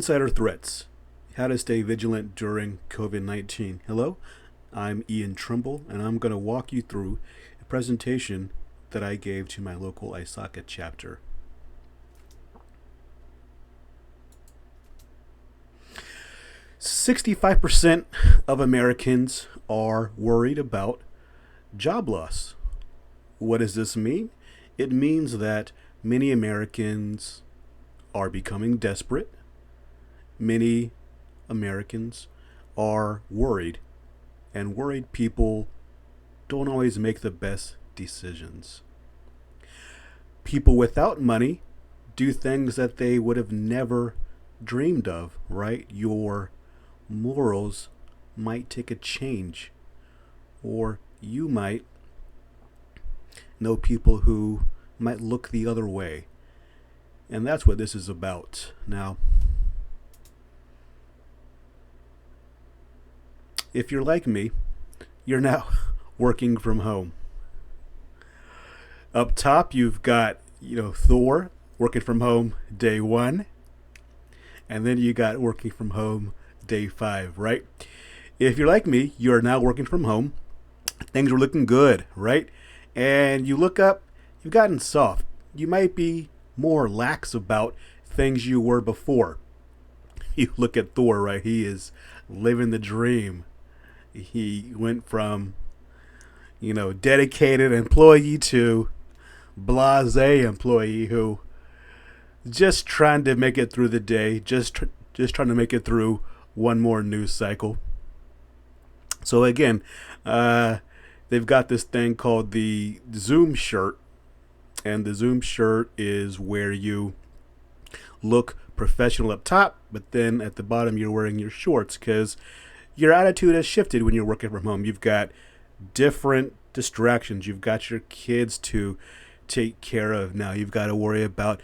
Insider threats. How to stay vigilant during COVID-19. Hello, I'm Ian Trimble, and I'm going to walk you through a presentation that I gave to my local ISACA chapter. "65% of Americans are worried about job loss." What does this mean? It means that many Americans are becoming desperate. Many Americans are worried, and worried people don't always make the best decisions. People without money do things that they would have never dreamed of, right? Your morals might take a change, or you might know people who might look the other way. And that's what this is about. Now, if you're like me, you're now working from home. Up top, you've got, Thor working from home day 1, and then you got working from home day 5, right? If you're like me, you're now working from home. Things are looking good, right? And you look up, you've gotten soft. You might be more lax about things you were before. You look at Thor, right? He is living the dream. He went from, dedicated employee to blasé employee who just trying to make it through the day, just trying to make it through one more news cycle. So again, they've got this thing called the Zoom shirt, and the Zoom shirt is where you look professional up top, but then at the bottom you're wearing your shorts because your attitude has shifted when you're working from home. You've got different distractions. You've got your kids to take care of now. You've got to worry about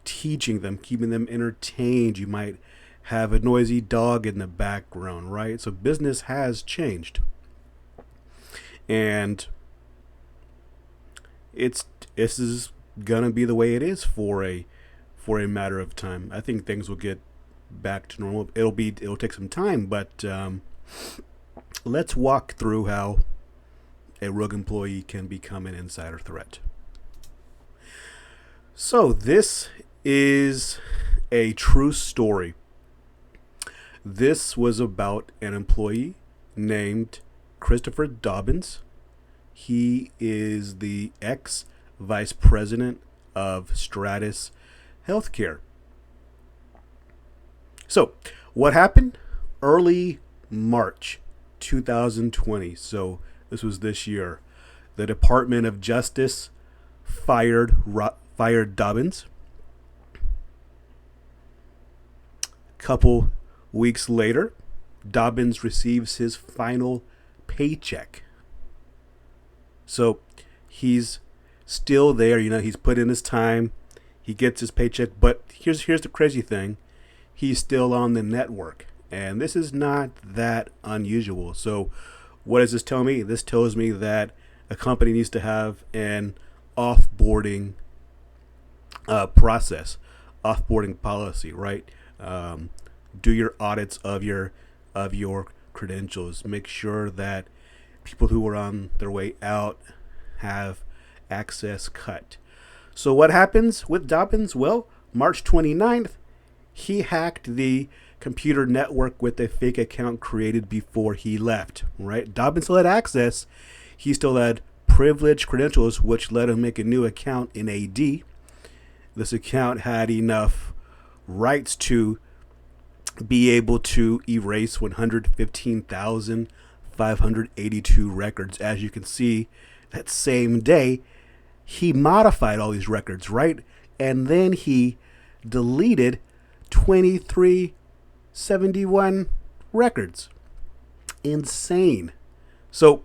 teaching them, keeping them entertained. You might have a noisy dog in the background, right? So business has changed. And this is gonna be the way it is for a matter of time. I think things will get back to normal. It'll take some time, but let's walk through how a rogue employee can become an insider threat. So this is a true story. This was about an employee named Christopher Dobbins. He is the ex-vice president of Stratus Healthcare. So, what happened? Early March 2020, so this was this year, the Department of Justice fired Dobbins. A couple weeks later, Dobbins receives his final paycheck. So, he's still there, he's put in his time, he gets his paycheck, but here's the crazy thing. He's still on the network, and this is not that unusual. So what does this tell me? This tells me that a company needs to have an offboarding process, offboarding policy, right? Do your audits of your credentials. Make sure that people who are on their way out have access cut. So what happens with Dobbins? Well, March 29th, he hacked the computer network with a fake account created before he left, right? Dobbins still had access. He still had privileged credentials, which let him make a new account in AD. This account had enough rights to be able to erase 115,582 records. As you can see, that same day, he modified all these records, right? And then he deleted 2371 records. Insane. So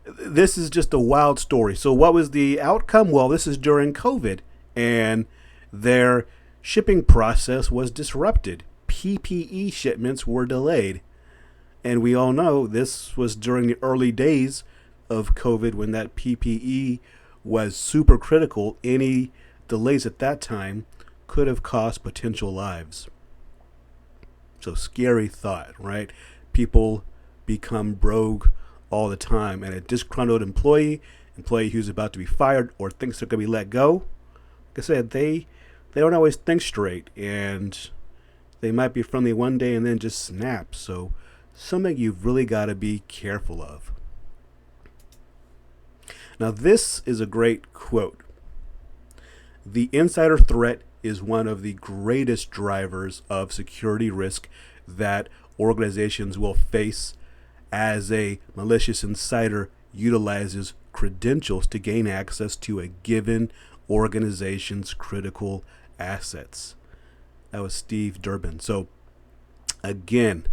this is just a wild story. So what was the outcome? Well, this is during COVID, and their shipping process was disrupted. PPE shipments were delayed. And we all know this was during the early days of COVID when that PPE was super critical. Any delays at that time could have cost potential lives. So scary thought, right? People become rogue all the time, and a disgruntled employee who's about to be fired or thinks they're going to be let go, like I said, they don't always think straight, and they might be friendly one day and then just snap. So something you've really got to be careful of. Now, this is a great quote. The insider threat is one of the greatest drivers of security risk that organizations will face, as a malicious insider utilizes credentials to gain access to a given organization's critical assets. That was Steve Durbin. So again,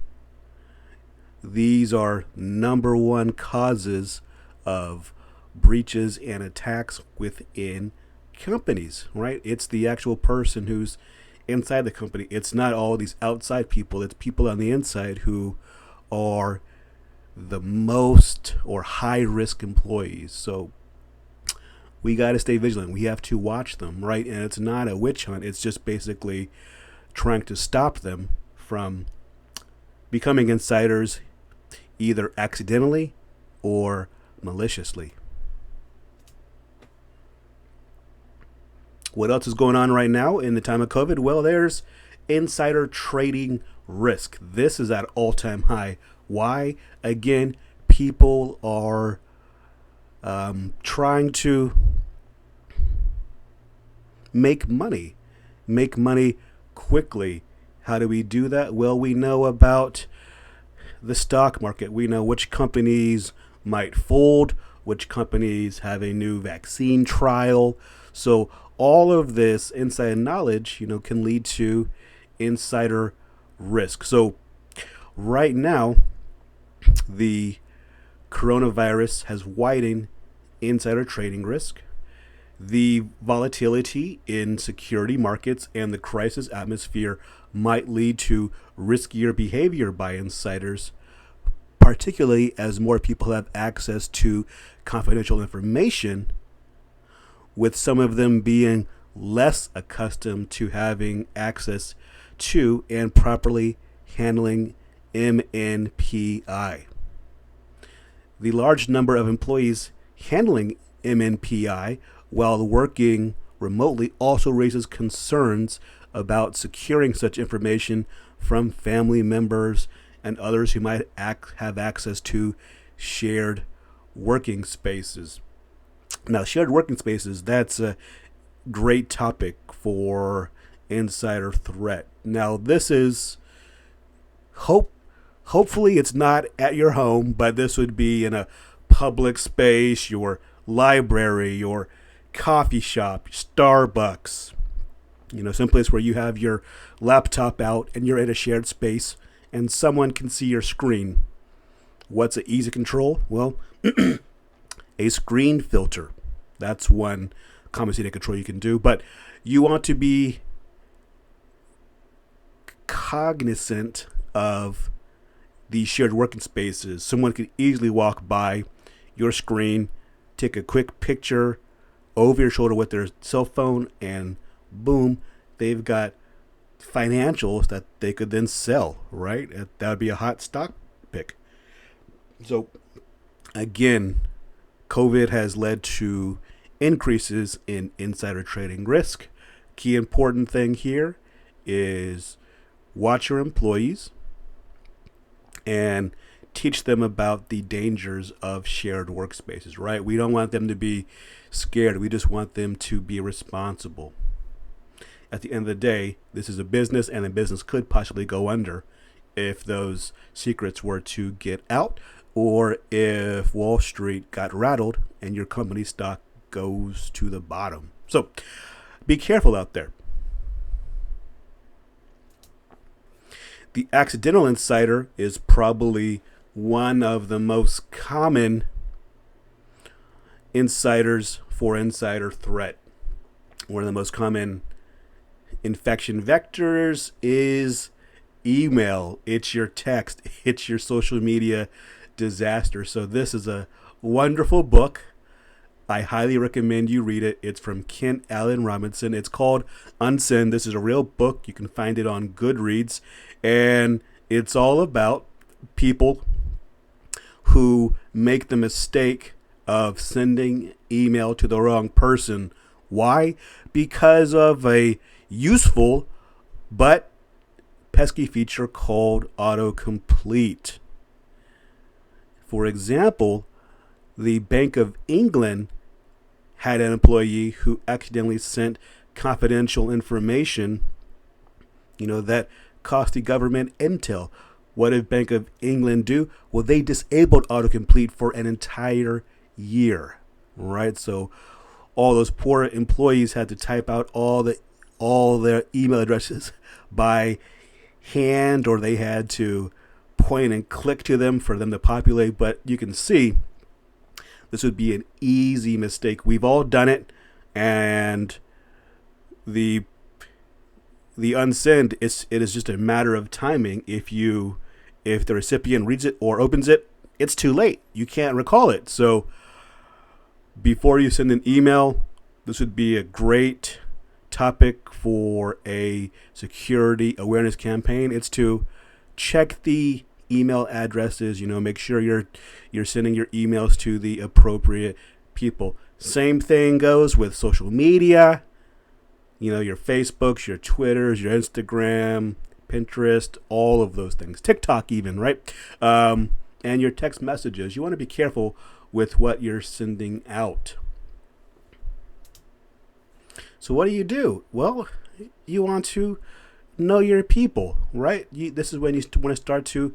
these are number one causes of breaches and attacks within companies, right? It's the actual person who's inside the company. It's not all these outside people. It's people on the inside who are the most or high risk employees. So we got to stay vigilant. We have to watch them, right? And it's not a witch hunt. It's just basically trying to stop them from becoming insiders, either accidentally or maliciously. What else is going on right now in the time of COVID? Well, there's insider trading risk. This is at all-time high. Why? Again, people are trying to make money quickly. How do we do that? Well, we know about the stock market. We know which companies might fold, which companies have a new vaccine trial. So all of this inside knowledge, can lead to insider risk. So right now, the coronavirus has widened insider trading risk. The volatility in security markets and the crisis atmosphere might lead to riskier behavior by insiders, particularly as more people have access to confidential information, with some of them being less accustomed to having access to and properly handling MNPI. The large number of employees handling MNPI while working remotely also raises concerns about securing such information from family members and others who might have access to shared working spaces. Now, shared working spaces, that's a great topic for insider threat. Now, this is hopefully it's not at your home, but this would be in a public space, your library, your coffee shop, Starbucks, some place where you have your laptop out and you're in a shared space and someone can see your screen. What's an easy control? Well, a screen filter. That's one compensated control you can do, but you want to be cognizant of these shared working spaces. Someone could easily walk by your screen, take a quick picture over your shoulder with their cell phone, and boom, they've got financials that they could then sell, right? That would be a hot stock pick. So again, COVID has led to increases in insider trading risk. Key important thing here is watch your employees and teach them about the dangers of shared workspaces, right? We don't want them to be scared. We just want them to be responsible. At the end of the day, this is a business, and the business could possibly go under if those secrets were to get out, or if Wall Street got rattled and your company stock goes to the bottom. So be careful out there. The accidental insider is probably one of the most common insiders for insider threat. One of the most common infection vectors is email. It's your text. It's your social media disaster. So this is a wonderful book. I highly recommend you read it. It's from Kent Allen Robinson. It's called Unsend. This is a real book. You can find it on Goodreads. And it's all about people who make the mistake of sending email to the wrong person. Why? Because of a useful but pesky feature called autocomplete. For example, the Bank of England had an employee who accidentally sent confidential information, that cost the government intel. What did Bank of England do? Well, they disabled autocomplete for an entire year, right? So all those poor employees had to type out all their email addresses by hand, or they had to point and click to them for them to populate. But you can see this would be an easy mistake. We've all done it, and the unsend, it is just a matter of timing. If the recipient reads it or opens it, it's too late. You can't recall it. So before you send an email, this would be a great topic for a security awareness campaign. It's to check the email addresses, make sure you're sending your emails to the appropriate people. Same thing goes with social media, your Facebooks, your Twitters, your Instagram, Pinterest, all of those things, TikTok even, right? And your text messages. You want to be careful with what you're sending out. So what do? Well, you want to know your people, right? This is when you want to start to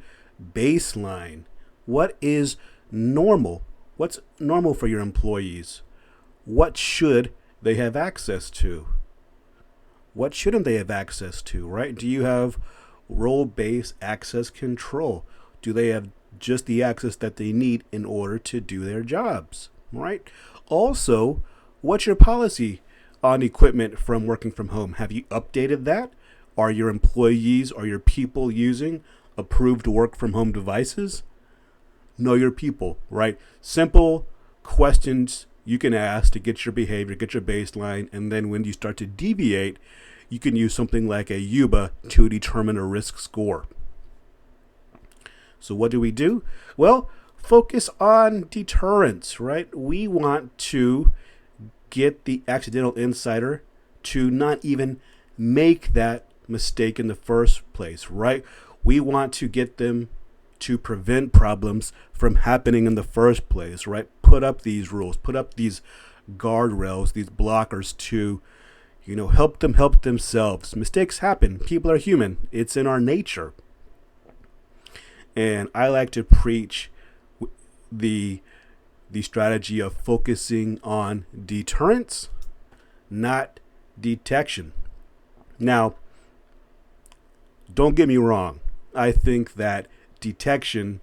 baseline. What is normal? What's normal for your employees? What should they have access to? What shouldn't they have access to, right? Do you have role-based access control? Do they have just the access that they need in order to do their jobs, right? Also, what's your policy on equipment from working from home? Have you updated that? Are your employees or your people using approved work from home devices? Know your people, right? Simple questions you can ask to get your behavior, get your baseline, and then when you start to deviate, you can use something like a UBA to determine a risk score. So what do? Well, focus on deterrence, right? We want to get the accidental insider to not even make that mistake in the first place, right? We want to get them to prevent problems from happening in the first place, right? Put up these rules, put up these guardrails, these blockers to, help them help themselves. Mistakes happen. People are human. It's in our nature. And I like to preach the strategy of focusing on deterrence, not detection. Now, don't get me wrong. I think that detection,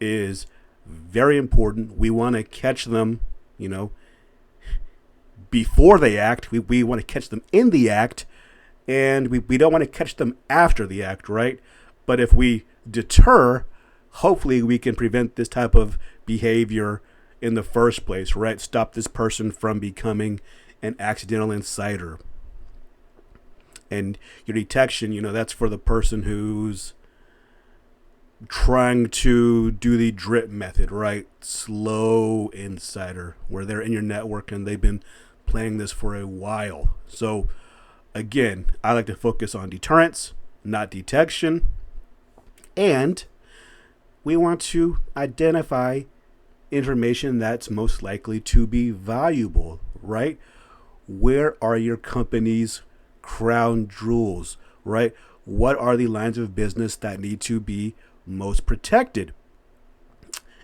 is very important. We want to catch them, before they act. We want to catch them in the act, and we don't want to catch them after the act, right? But if we deter, hopefully we can prevent this type of behavior in the first place, right? Stop this person from becoming an accidental insider. And your detection, that's for the person who's trying to do the drip method, right? Slow insider, where they're in your network and they've been playing this for a while. So again, I like to focus on deterrence, not detection. And we want to identify information that's most likely to be valuable, right? Where are your company's crown jewels, right? What are the lines of business that need to be most protected?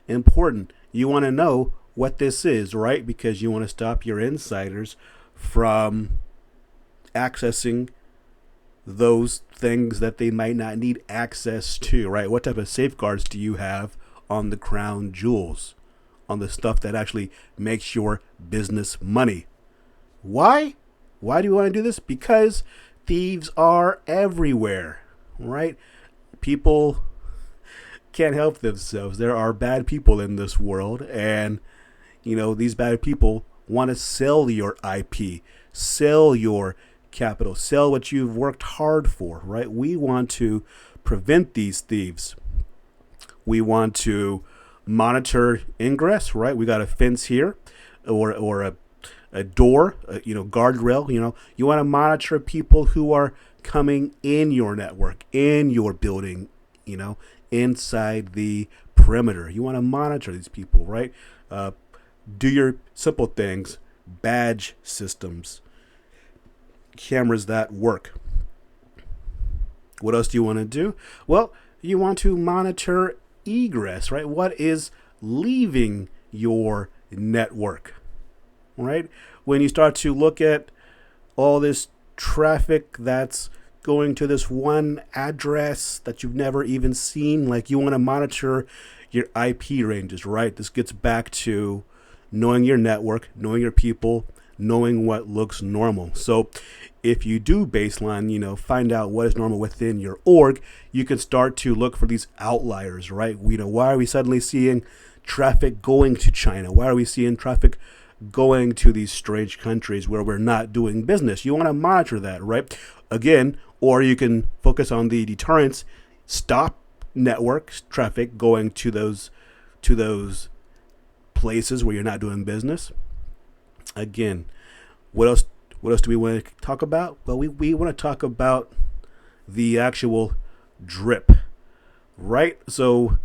Important. You want to know what this is, right? Because you want to stop your insiders from accessing those things that they might not need access to, right? What type of safeguards do you have on the crown jewels, on the stuff that actually makes your business money? Why? Why do you want to do this? Because thieves are everywhere, right? People can't help themselves. There are bad people in this world, and These bad people want to sell your IP, sell your capital, sell what you've worked hard for, right? We want to prevent these thieves. We want to monitor ingress, right? We got a fence here, or a door, guardrail. You want to monitor people who are coming in your network, in your building, inside the perimeter. You want to monitor these people, right? Do your simple things, badge systems, cameras that work. What else do you want to do? Well, you want to monitor egress, right? What is leaving your network, right? When you start to look at all this traffic that's going to this one address that you've never even seen, like you want to monitor your IP ranges, right? This gets back to knowing your network, knowing your people, knowing what looks normal. So if you do baseline, find out what is normal within your org, you can start to look for these outliers, right? Why are we suddenly seeing traffic going to China? Why are we seeing traffic going to these strange countries where we're not doing business? You want to monitor that, right? Again, or you can focus on the deterrence, stop network traffic going to those places where you're not doing business. Again, what else do we want to talk about? Well, we want to talk about the actual drip, right? So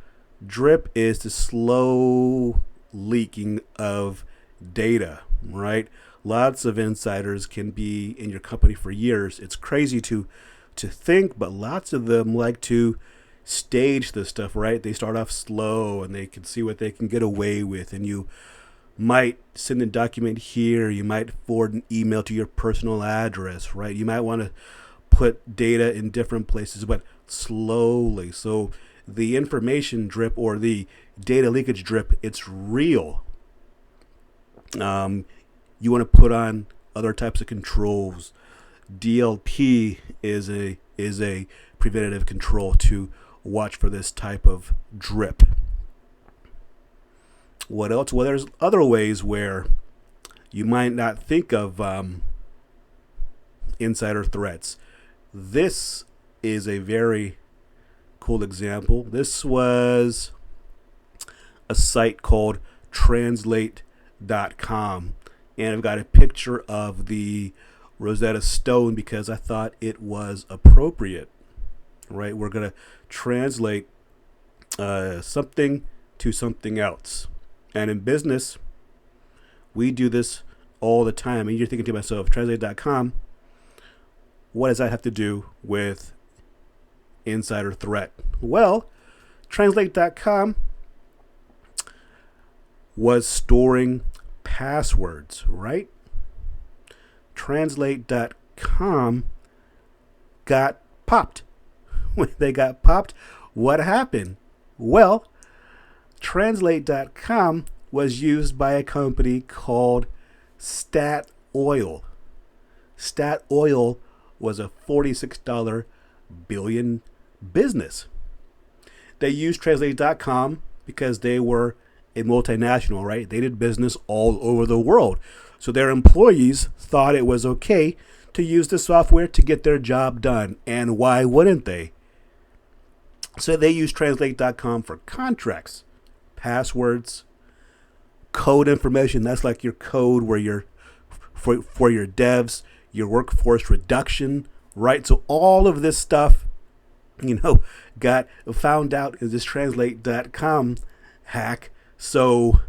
drip is the slow leaking of data, right? Lots of insiders can be in your company for years. It's crazy to think, but lots of them like to stage this stuff, right? They start off slow and they can see what they can get away with, and you might send a document here, you might forward an email to your personal address, right? You might want to put data in different places, but slowly. So the information drip or the data leakage drip, it's real. You want to put on other types of controls. DLP is a preventative control to watch for this type of drip. What else? Well, there's other ways where you might not think of insider threats. This is a very cool example. This was a site called Translatecom, and I've got a picture of the Rosetta Stone because I thought it was appropriate. Right? We're going to translate something to something else. And in business, we do this all the time. And you're thinking to myself, Translatecom, what does that have to do with insider threat? Well, Translatecom was storing passwords, right? Translatecom got popped. When they got popped, what happened? Well, Translatecom was used by a company called Statoil. Statoil was a $46 billion business. They used Translatecom because they were a multinational, right? They did business all over the world. So their employees thought it was okay to use the software to get their job done. And why wouldn't they? So they use Translatecom for contracts, passwords, code information. That's like your code where you're for your devs, your workforce reduction, right? So all of this stuff, got found out in this Translatecom hack. So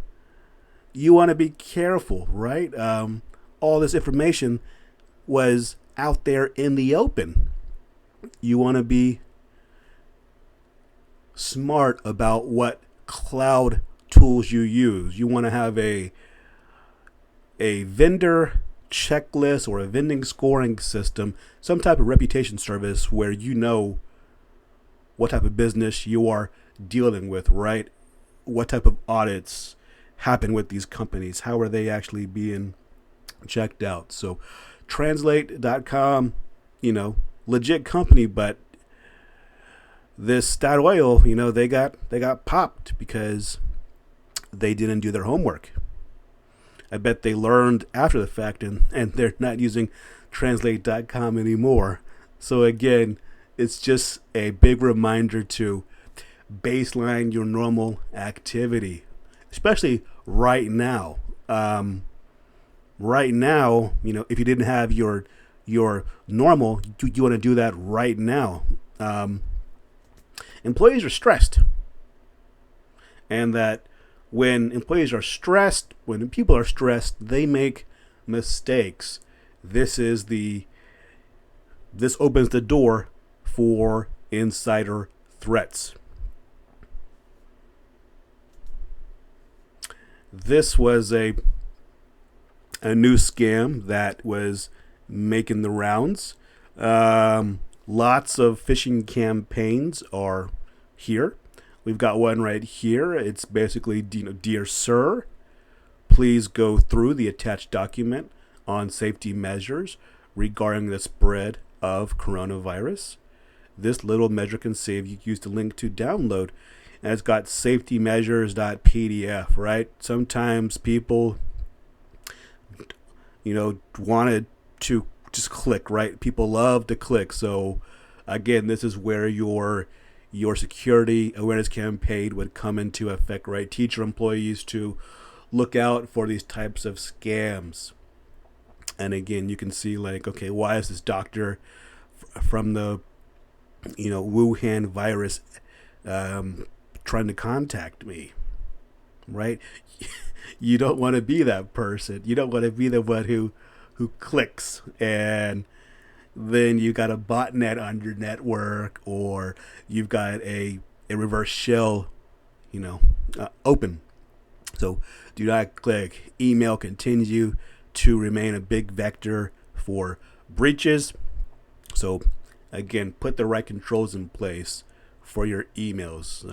you want to be careful, right? All this information was out there in the open. You want to be smart about what cloud tools you use. You want to have a vendor checklist or a vending scoring system, some type of reputation service where you know what type of business you are dealing with, right? What type of audits happen with these companies? How are they actually being checked out? So Translatecom, legit company, but this Statoil, they got popped because they didn't do their homework. I bet they learned after the fact, and they're not using Translatecom anymore. So again, it's just a big reminder to baseline your normal activity, especially right now. Right now, if you didn't have your normal, you want to do that right now. Employees are stressed, and that when employees are stressed, when people are stressed, they make mistakes. This opens the door for insider threats. This was a new scam that was making the rounds. Lots of phishing campaigns are here. We've got one right here. It's basically, dear sir, please go through the attached document on safety measures regarding the spread of coronavirus. This little measure can save you. Use the link to download. And it's got safety measures.pdf, right? Sometimes people, wanted to just click, right? People love to click. So again, this is where your security awareness campaign would come into effect, right? Teach your employees to look out for these types of scams. And again, you can see okay, why is this doctor from the Wuhan virus trying to contact me, right? You don't want to be that person. You don't want to be the one who clicks, and then you got a botnet on your network, or you've got a reverse shell, open. So do not click. Email continue to remain a big vector for breaches. So again, put the right controls in place for your emails.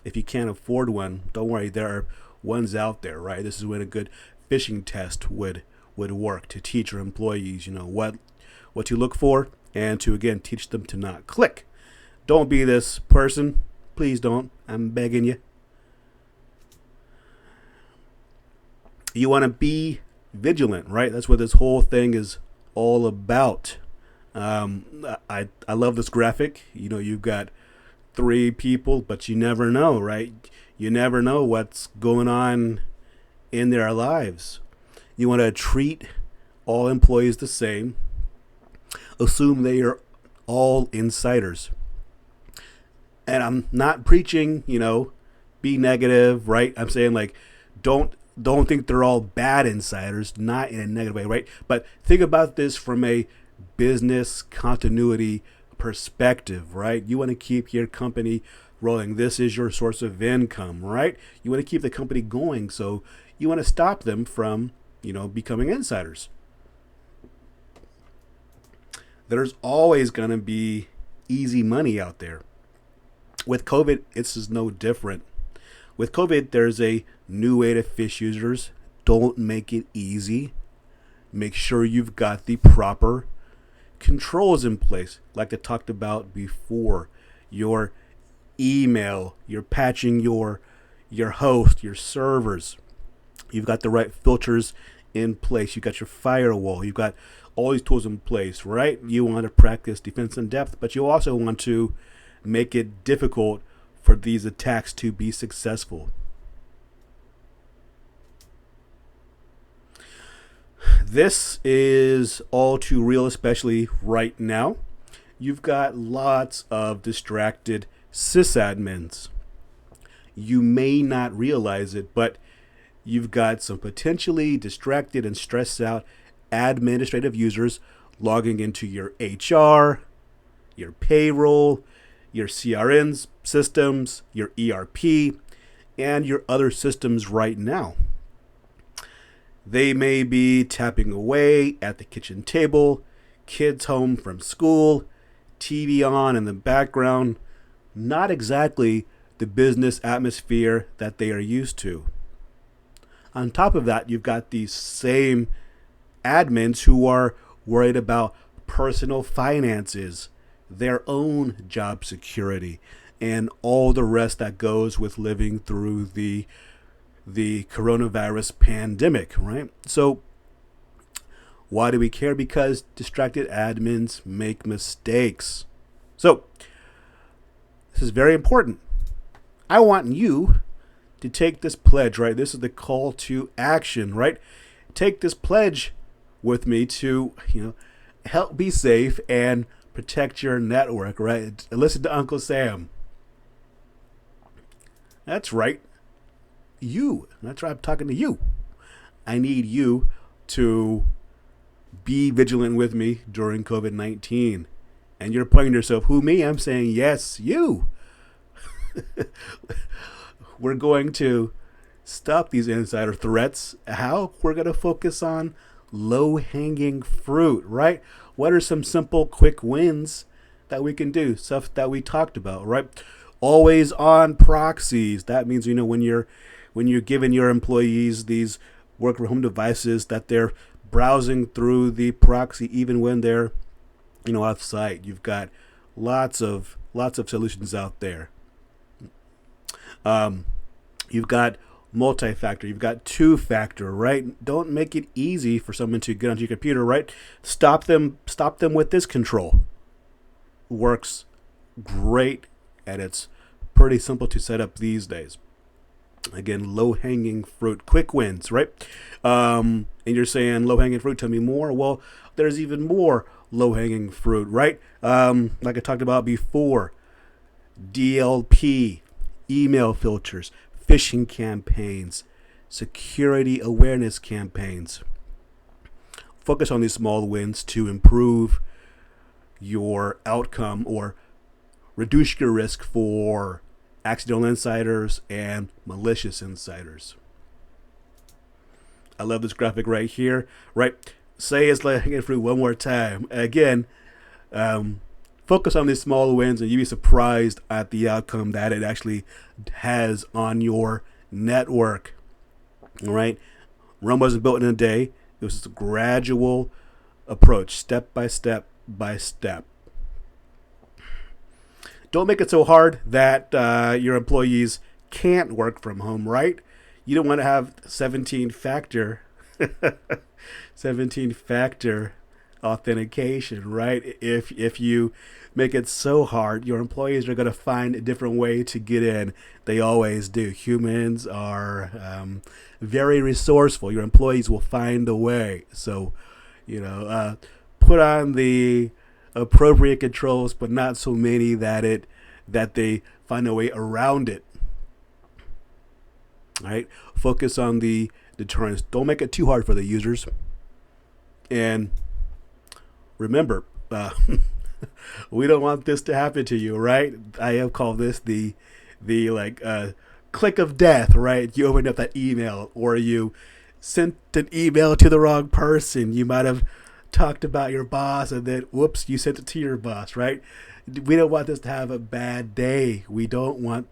If you can't afford one, don't worry. There are ones out there, right? This is when a good phishing test would work, to teach your employees, what to look for, and to again teach them to not click. Don't be this person. Please don't. I'm begging you. You want to be vigilant, right? That's what this whole thing is all about. I love this graphic. You've got 3 people, but you never know, right? You never know what's going on in their lives. You want to treat all employees the same. Assume they are all insiders. And I'm not preaching, be negative, right? I'm saying don't think they're all bad insiders, not in a negative way, right? But think about this from a business continuity perspective, right? You want to keep your company rolling. This is your source of income, right? You want to keep the company going, so you want to stop them from, becoming insiders. There's always going to be easy money out there. With COVID, it's just no different. With COVID, there's a new way to fish users. Don't make it easy. Make sure you've got the proper controls in place, like I talked about before. Your email, you're patching your host, your servers. You've got the right filters in place. You've got your firewall. You've got all these tools in place, right? You want to practice defense in depth, but you also want to make it difficult for these attacks to be successful. This is all too real, especially right now. You've got lots of distracted sysadmins. You may not realize it, but you've got some potentially distracted and stressed out administrative users logging into your HR, your payroll, your CRM systems, your ERP, and your other systems right now. They may be tapping away at the kitchen table, kids home from school, TV on in the background. Not exactly the business atmosphere that they are used to. On top of that, you've got these same admins who are worried about personal finances, their own job security, and all the rest that goes with living through the the coronavirus pandemic, right? So why do we care? Because distracted admins make mistakes. So this is very important. I want you to take this pledge, right? This is the call to action, right? Take this pledge with me to, help be safe and protect your network, right? Listen to Uncle Sam. That's right. You. That's right. I'm talking to you. I need you to be vigilant with me during COVID-19. And you're pointing to yourself, who, me? I'm saying, yes, you. We're going to stop these insider threats. How? We're going to focus on low-hanging fruit, right? What are some simple, quick wins that we can do? Stuff that we talked about, right? Always on proxies. That means, when you're giving your employees these work from home devices, that they're browsing through the proxy even when they're, off site. You've got lots of solutions out there. You've got multi-factor. You've got two-factor, right? Don't make it easy for someone to get onto your computer, right? Stop them with this control. Works great, and it's pretty simple to set up these days. Again, low-hanging fruit, quick wins, right? And you're saying low-hanging fruit, tell me more. Well, there's even more low-hanging fruit, right? Like I talked about before, DLP, email filters, phishing campaigns, security awareness campaigns. Focus on these small wins to improve your outcome or reduce your risk for accidental insiders and malicious insiders. I love this graphic right here, right? Say it's low-hanging fruit one more time. Again, focus on these small wins and you'll be surprised at the outcome that it actually has on your network. All right? Rome wasn't built in a day. It was a gradual approach, step by step by step. Don't make it so hard that your employees can't work from home, right? You don't want to have 17-factor authentication, right? If you make it so hard, your employees are going to find a different way to get in. They always do. Humans are very resourceful. Your employees will find a way. So, put on the appropriate controls, but not so many that they find a way around it. All right. Focus on the deterrence. Don't make it too hard for the users. And remember, we don't want this to happen to you, right? I have called this the click of death, right? You opened up that email or you sent an email to the wrong person. You might have talked about your boss and then, whoops, you sent it to your boss, right? We don't want this to have a bad day. We don't want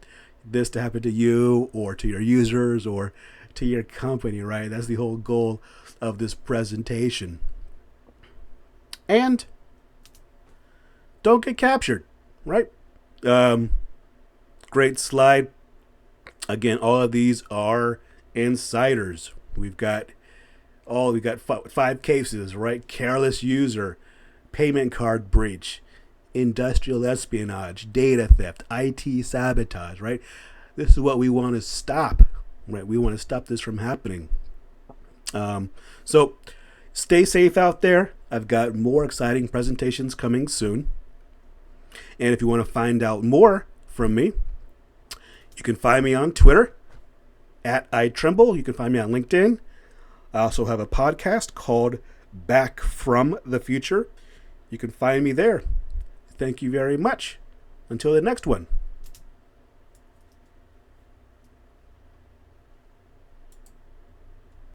this to happen to you or to your users or to your company, right? That's the whole goal of this presentation. And don't get captured, right? Great slide. Again, all of these are insiders. We've got 5 cases, right? Careless user, payment card breach, industrial espionage, data theft, IT sabotage, right? This is what we want to stop, right? We want to stop this from happening. So stay safe out there. I've got more exciting presentations coming soon. And if you want to find out more from me, you can find me on Twitter at iTremble. You can find me on LinkedIn. I also have a podcast called Back from the Future. You can find me there. Thank you very much. Until the next one.